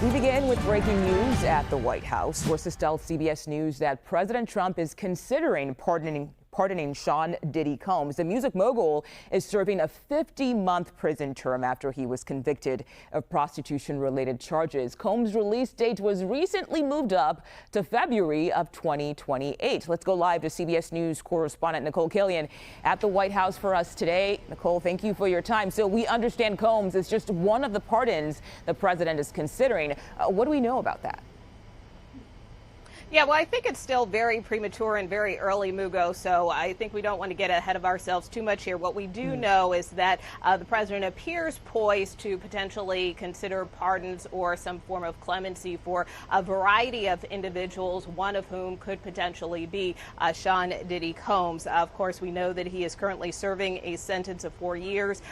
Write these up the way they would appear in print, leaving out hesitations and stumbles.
We begin with breaking news at the White House. Sources tell CBS News that President Trump is considering pardoning Sean Diddy Combs. The music mogul is serving a 50-month prison term after he was convicted of prostitution-related charges. Combs' release date was recently moved up to February of 2028. Let's go live to CBS News correspondent Nikole Killion at the White House for us today. Nikole, thank you for your time. So we understand Combs is just one of the pardons the president is considering. What do we know about that? Yeah, well, I think it's still very premature and very early, Mugo, so I think we don't want to get ahead of ourselves too much here. What we do know is that the president appears poised to potentially consider pardons or some form of clemency for a variety of individuals, one of whom could potentially be Sean Diddy Combs. Of course, we know that he is currently serving a sentence of 4 years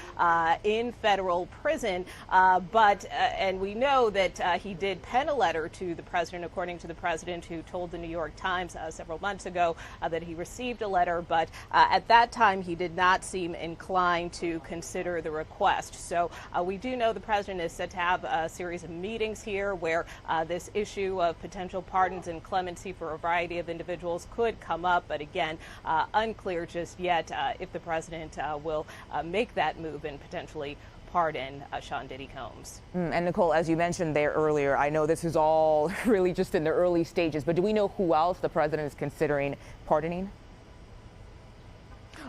in federal prison, and we know that he did pen a letter to the president, according to the president, who told the New York Times several months ago that he received a letter, but at that time he did not seem inclined to consider the request. So we do know the president is set to have a series of meetings here where this issue of potential pardons and clemency for a variety of individuals could come up, but again, unclear just yet if the president will make that move and potentially pardon Sean Diddy Combs. And Nikole, as you mentioned there earlier, I know this is all really just in the early stages, but do we know who else the president is considering pardoning?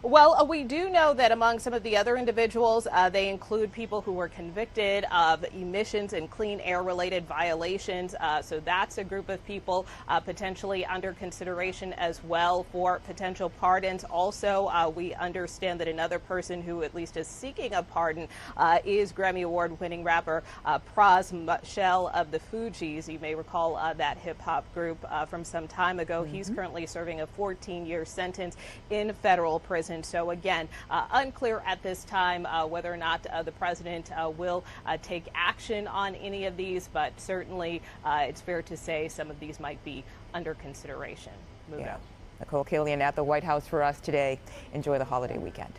Well, we do know that among some of the other individuals, they include people who were convicted of emissions and clean air related violations. So that's a group of people potentially under consideration as well for potential pardons. Also, we understand that another person who at least is seeking a pardon is Grammy Award winning rapper Pras Michel of the Fugees. You may recall that hip hop group from some time ago. He's currently serving a 14-year sentence in federal prison. So again, unclear at this time whether or not the president will take action on any of these, but certainly it's fair to say some of these might be under consideration. Yeah. Nikole Killion at the White House for us today. Enjoy the holiday weekend.